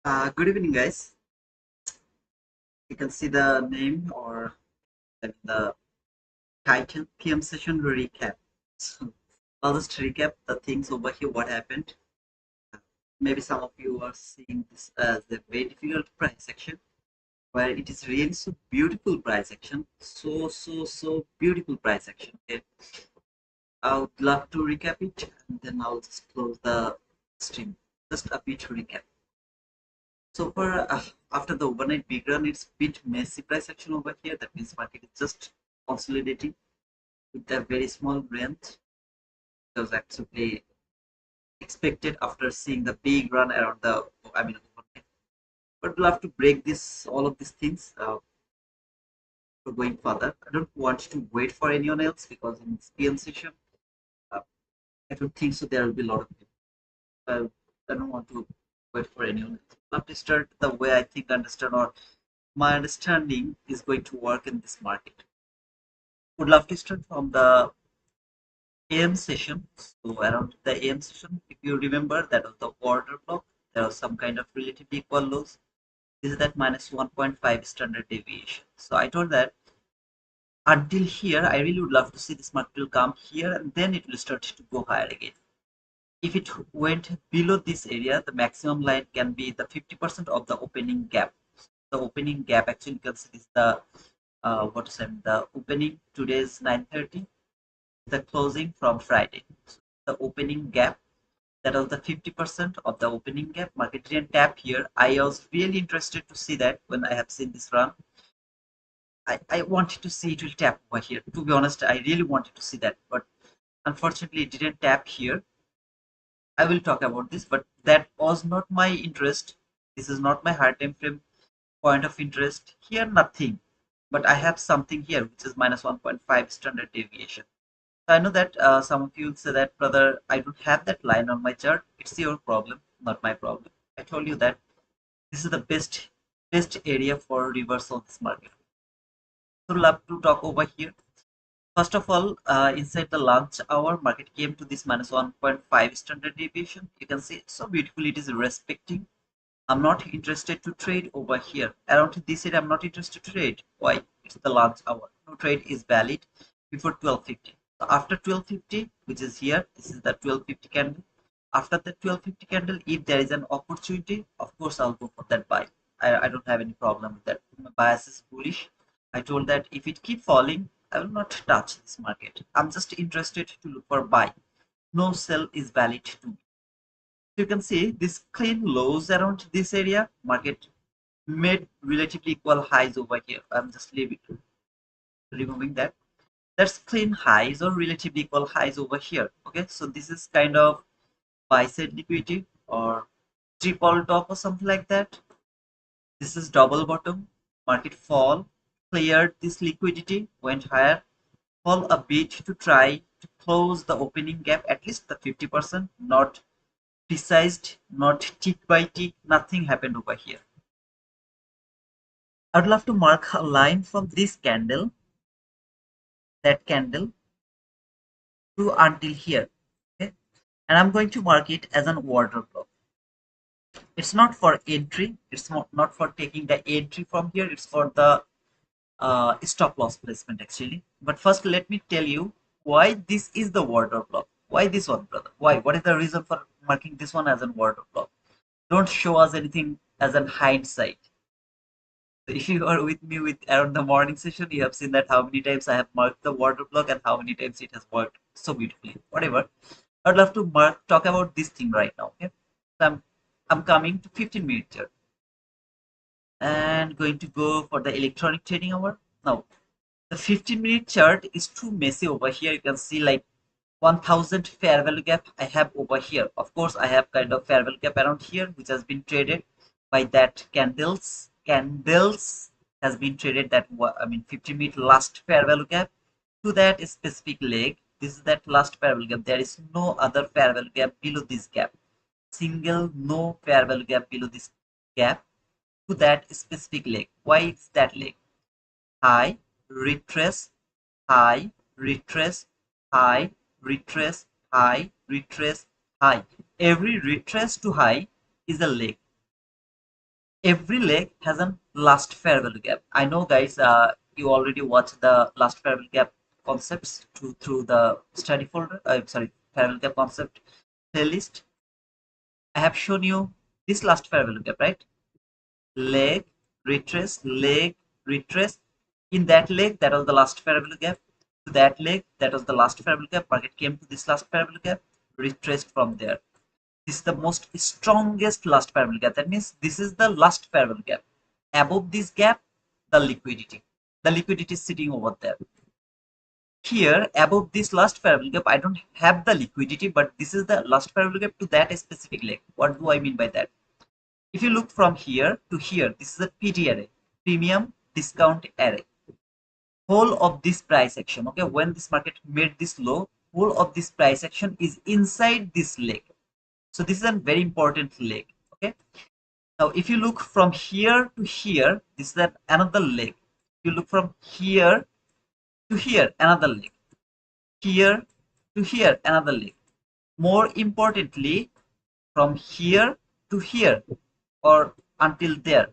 Good evening, guys. You can see the name or the title PM session recap. So I'll just recap the things over here, what happened. Maybe some of you are seeing this as a very difficult price action, where it is really so beautiful price action. So beautiful price action. Okay. I would love to recap it and then I'll just close the stream. Just a bit recap. So for after the overnight big run, it's bit messy price action over here. That means market is just consolidating with a very small range. It was actually expected after seeing the big run around the overnight. But we'll have to break this all of these things for going further. I don't want to wait for anyone else because in this PM session, uh, I don't think so. There will be a lot of people. I don't want to wait for anyone else. I'll have to start the way I think, understand, or my understanding is going to work in this market. Would love to start from the AM session. So around the AM session, if you remember, that was the order block. There was some kind of relatively equal lows. This is that minus 1.5 standard deviation. So I told that until here, I really would love to see this market will come here and then it will start to go higher again. If it went below this area, the maximum line can be the 50% of the opening gap. The opening gap actually considers the what is it? The opening today is 9:30, the closing from Friday. So the opening gap, that was the 50% of the opening gap. Market didn't tap here. I was really interested to see that when I have seen this run. I wanted to see it will tap over here. To be honest, I really wanted to see that, but unfortunately, it didn't tap here. I will talk about this, but that was not my interest. This is not my hard time frame point of interest. Here, nothing. But I have something here, which is minus 1.5 standard deviation. So I know that some of you will say that, brother, I don't have that line on my chart. It's your problem, not my problem. I told you that this is the best area for reversal of this market. So love to talk over here. First of all, inside the lunch hour, market came to this minus 1.5 standard deviation. You can see so beautifully it is respecting. I'm not interested to trade over here. Around this area, I'm not interested to trade. Why? It's the lunch hour. No trade is valid before 12:50. So after 12:50, which is here, this is the 12:50 candle. After the 12:50 candle, if there is an opportunity, of course, I'll go for that buy. I don't have any problem with that. My bias is bullish. I told that if it keep falling, I will not touch this market. I'm just interested to look for buy. No sell is valid to me. You can see this clean lows around this area. Market made relatively equal highs over here. I'm just removing that. That's clean highs or relatively equal highs over here. Okay, so this is kind of buy side liquidity or triple top or something like that. This is double bottom. Market fall, cleared this liquidity, went higher, fall a bit to try to close the opening gap, at least the 50%, not precised, not tick by tick, nothing happened over here. I'd love to mark a line from this candle, that candle, to until here. Okay, and I'm going to mark it as an order block. It's not for entry, it's not for taking the entry from here, it's for the stop loss placement actually. But first, let me tell you why this is the order block. Why this one, brother? Why? What is the reason for marking this one as an order block? Don't show us anything as an hindsight. If you are with me with around the morning session, you have seen that how many times I have marked the water block and how many times it has worked so beautifully. Whatever. I'd love to talk about this thing right now. Okay. So I'm coming to 15-minute chart and going to go for the electronic trading hour. Now the 15-minute chart is too messy over here. You can see like 1000 fair value gap I have over here. Of course, I have kind of fair value gap around here, which has been traded by that candles has been traded that 50-minute last fair value gap to that specific leg. This is that last fair value gap. There is no other fair value gap below this gap. Single no fair value gap below this gap to that specific leg. Why is that leg? High, retrace, high, retrace, high, retrace, high, retrace, high. Every retrace to high is a leg. every leg has a last fair value gap. I know, guys, you already watched the last fair value gap concepts through the study folder. Sorry, fair value gap concept playlist. I have shown you this last fair value gap, right? Leg, leg, retrace. In that leg, that was the last fair value gap. To that leg, that was the last fair value gap. Market came to this last fair value gap, retraced from there. This is the most strongest last fair value gap. That means this is the last fair value gap. Above this gap, the liquidity. The liquidity is sitting over there. Here, above this last fair value gap, I don't have the liquidity, but this is the last fair value gap to that specific leg. What do I mean by that? If you look from here to here, this is a PT array, premium discount array. Whole of this price action, okay, when this market made this low, whole of this price action is inside this leg. So this is a very important leg, okay. Now if you look from here to here, this is another leg. If you look from here to here, another leg. Here to here, another leg. More importantly, from here to here or until there,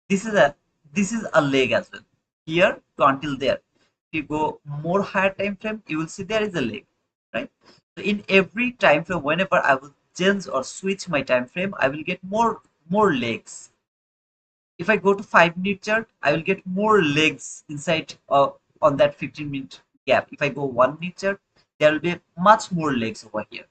this is a leg as well. Here to until there. If you go more higher time frame, you will see there is a leg, right? So in every time frame, whenever I will change or switch my time frame, I will get more legs. If I go to 5-minute chart, I will get more legs inside on that 15-minute gap. If I go 1-minute chart, there will be much more legs over here.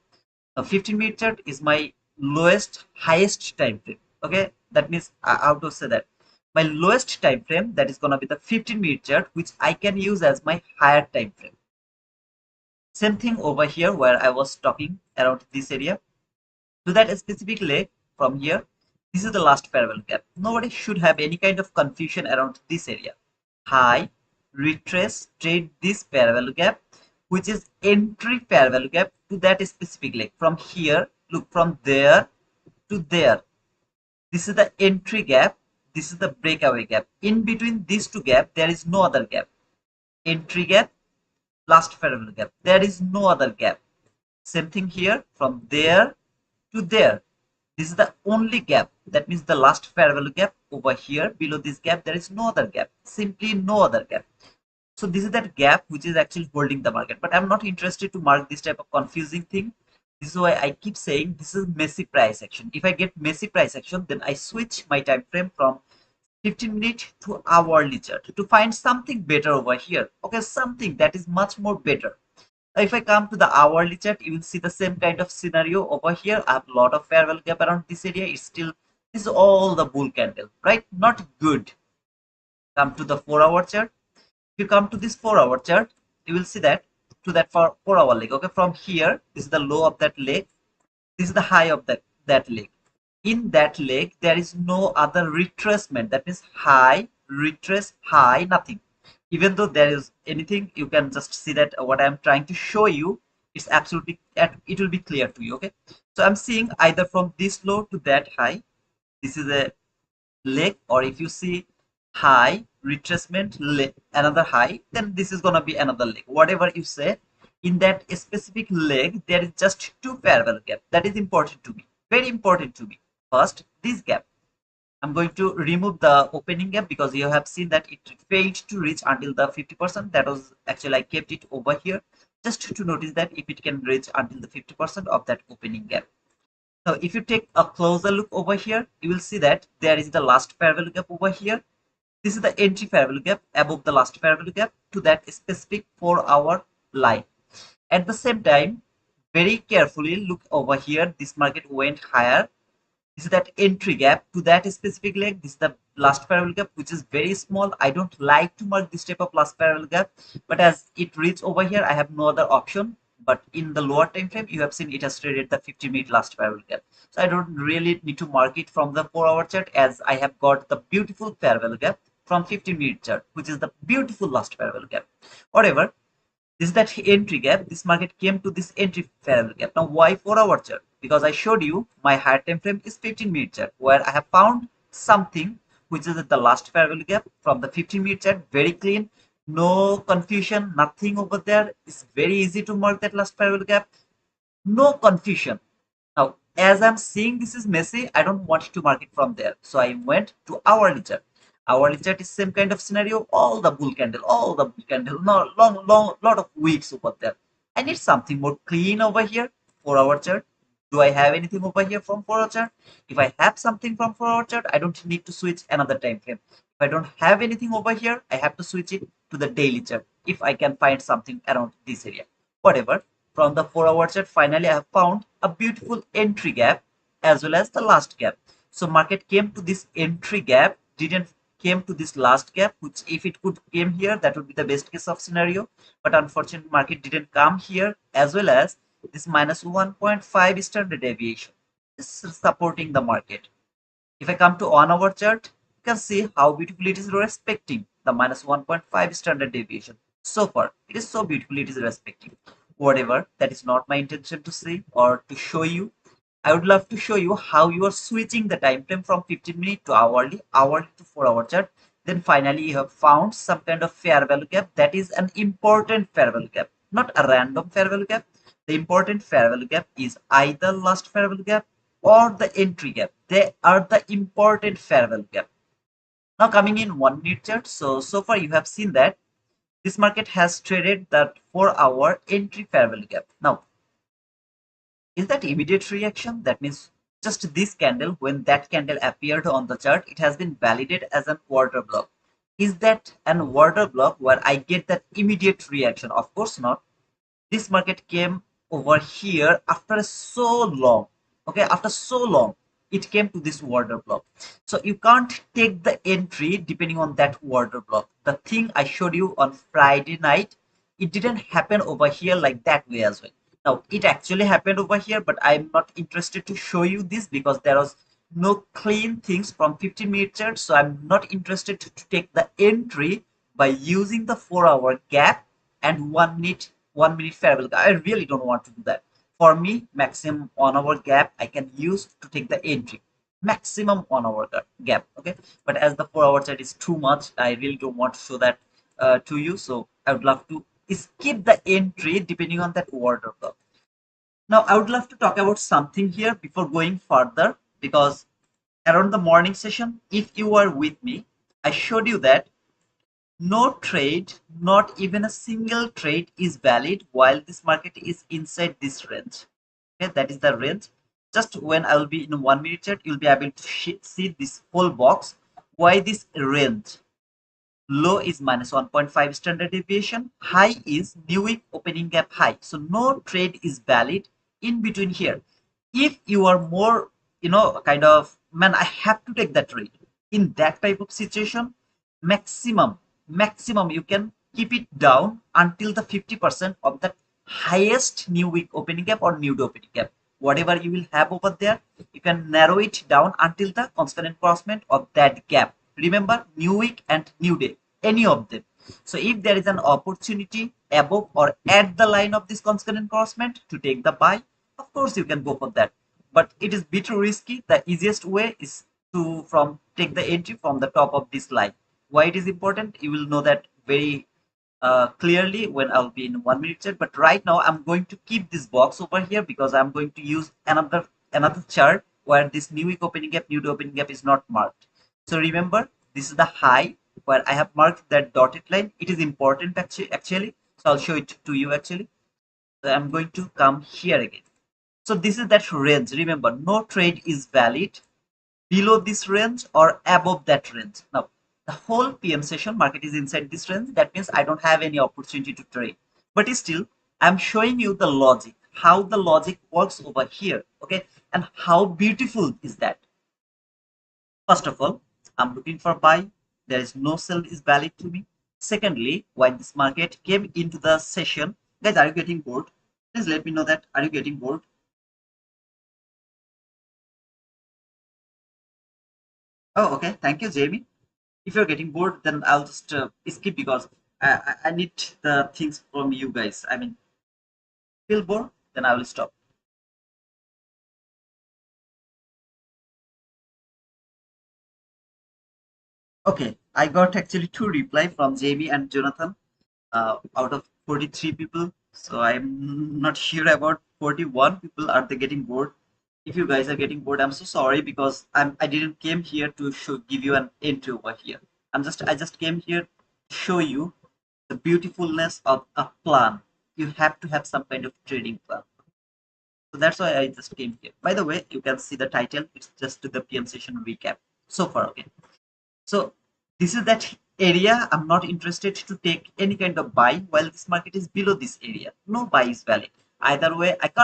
A 15-minute chart is my lowest, highest time frame. Okay, that means how to say that my lowest time frame, that is gonna be the 15-minute chart, which I can use as my higher time frame. Same thing over here where I was talking around this area. To that specific leg from here, this is the last fair value gap. Nobody should have any kind of confusion around this area. High, retrace, trade this fair value gap, which is entry fair value gap to that specific leg. From here, look, from there to there. This is the entry gap. This is the breakaway gap. In between these two gaps, there is no other gap. Entry gap, last fair value gap. There is no other gap. Same thing here, from there to there. This is the only gap. That means the last fair value gap over here. Below this gap, there is no other gap. Simply no other gap. So this is that gap which is actually holding the market. But I'm not interested to mark this type of confusing thing. This is why I keep saying this is messy price action. If I get messy price action, then I switch my time frame from 15-minute to hourly chart to find something better over here. Okay, something that is much more better. If I come to the hourly chart, you will see the same kind of scenario over here. I have a lot of fair value gap around this area. It's still, this is all the bull candle, right? Not good. Come to the 4-hour chart. If you come to this 4-hour chart, you will see that to that 4-hour leg. Okay, from here, this is the low of that leg. This is the high of that leg. In that leg, there is no other retracement. That means high, retrace, high, nothing. Even though there is anything, you can just see that what I'm trying to show you, it's absolutely, it will be clear to you. Okay, so I'm seeing either from this low to that high, this is a leg, or if you see high, retracement, leg, another high, then this is gonna be another leg. Whatever you say, in that specific leg, there is just two fair value gap. That is important to me, very important to me. First, this gap. I'm going to remove the opening gap because you have seen that it failed to reach until the 50%. That was actually, I kept it over here just to notice that if it can reach until the 50% of that opening gap. Now, if you take a closer look over here, you will see that there is the last fair value gap over here. This is the entry fair value gap above the last fair value gap to that specific 4-hour line. At the same time, very carefully look over here. This market went higher. This is that entry gap to that specific leg. This is the last fair value gap, which is very small. I don't like to mark this type of last fair value gap, but as it reaches over here, I have no other option. But in the lower time frame, you have seen it has traded the 50-minute last fair value gap. So I don't really need to mark it from the 4-hour chart, as I have got the beautiful fair value gap from 15-minute chart, which is the beautiful last fair value gap. Whatever. This is that entry gap. This market came to this entry fair value gap. Now, why 4-hour chart? Because I showed you my higher time frame is 15-minute chart, where I have found something which is at the last fair value gap from the 15-minute chart. Very clean, no confusion, nothing over there. It's very easy to mark that last fair value gap. No confusion. Now, as I'm seeing this is messy, I don't want to mark it from there. So I went to hourly chart. Hourly chart is same kind of scenario, all the bull candle, no, lot of wicks over there. I need something more clean over here, 4 hour chart. Do I have anything over here from 4 hour chart? If I have something from 4 hour chart, I don't need to switch another time frame. If I don't have anything over here, I have to switch it to the daily chart if I can find something around this area. Whatever. From the 4 hour chart, finally I have found a beautiful entry gap as well as the last gap. So market came to this entry gap, didn't came to this last gap, which if it could came here, that would be the best case of scenario. But unfortunately, market didn't come here, as well as this minus 1.5 standard deviation is supporting the market. If I come to 1 hour chart, you can see how beautifully it is respecting the minus 1.5 standard deviation. So far, it is so beautifully it is respecting. Whatever, that is not my intention to say or to show you. I would love to show you how you are switching the time frame from 15-minute to hourly, hourly to 4 hour chart. Then finally you have found some kind of fair value gap. That is an important fair value gap, not a random fair value gap. The important fair value gap is either last fair value gap or the entry gap. They are the important fair value gap. Now coming in 1 minute chart. So far you have seen that this market has traded that 4 hour entry fair value gap. Now, is that immediate reaction? That means just this candle, when that candle appeared on the chart, it has been validated as an order block. Is that an order block where I get that immediate reaction? Of course not. This market came over here after so long. Okay, after so long, it came to this order block. So you can't take the entry depending on that order block. The thing I showed you on Friday night, it didn't happen over here like that way as well. Now it actually happened over here, but I'm not interested to show you this because there was no clean things from 15-minute chart. So I'm not interested to take the entry by using the 4 hour gap and 1 minute fair value. I really don't want to do that. For me, maximum 1 hour gap I can use to take the entry. Maximum 1 hour gap. Okay, but as the 4 hour chart is too much, I really don't want to show that to you. So I would love to skip the entry depending on that order block. Now I would love to talk about something here before going further, because around the morning session, if you are with me, I showed you that no trade, not even a single trade is valid while this market is inside this range. Okay, that is the range. Just when I will be in 1 minute chart, you'll be able to see this whole box. Why this range? Low is minus 1.5 standard deviation, high is new week opening gap high. So no trade is valid in between here. If you are more, kind of, man, I have to take that trade. In that type of situation, maximum, you can keep it down until the 50% of the highest new week opening gap or new day opening gap. Whatever you will have over there, you can narrow it down until the constant encroachment of that gap. Remember, new week and new day, any of them. So if there is an opportunity above or at the line of this constant encroachment to take the buy, of course you can go for that. But it is bit risky. The easiest way is to take the entry from the top of this line. Why it is important, you will know that very clearly when I'll be in 1 minute chat. But right now I'm going to keep this box over here because I'm going to use another chart where this new week opening gap, new day opening gap is not marked. So remember, this is the high where I have marked that dotted line. It is important actually. So I'll show it to you actually. So I'm going to come here again. So this is that range. Remember, no trade is valid below this range or above that range. Now, the whole PM session market is inside this range. That means I don't have any opportunity to trade. But still, I'm showing you the logic, how the logic works over here. Okay, and how beautiful is that? First of all, I'm looking for buy. There is no sell is valid to me. Secondly, when this market came into the session, guys, are you getting bored? Please let me know that. Are you getting bored? Oh, okay. Thank you, Jamie. If you're getting bored, then I'll just skip because I need the things from you guys. I mean, feel bored, then I will stop. Okay, I got actually two reply from Jamie and Jonathan out of 43 people. So I'm not sure about 41 people. Are they getting bored? If you guys are getting bored, I'm so sorry because I didn't came here to give you an intro over here. I just came here to show you the beautifulness of a plan. You have to have some kind of trading plan. So that's why I just came here. By the way, you can see the title. It's just the PM session recap so far. Okay. So this is that area. I'm not interested to take any kind of buy while this market is below this area. No buy is valid. Either way, I can't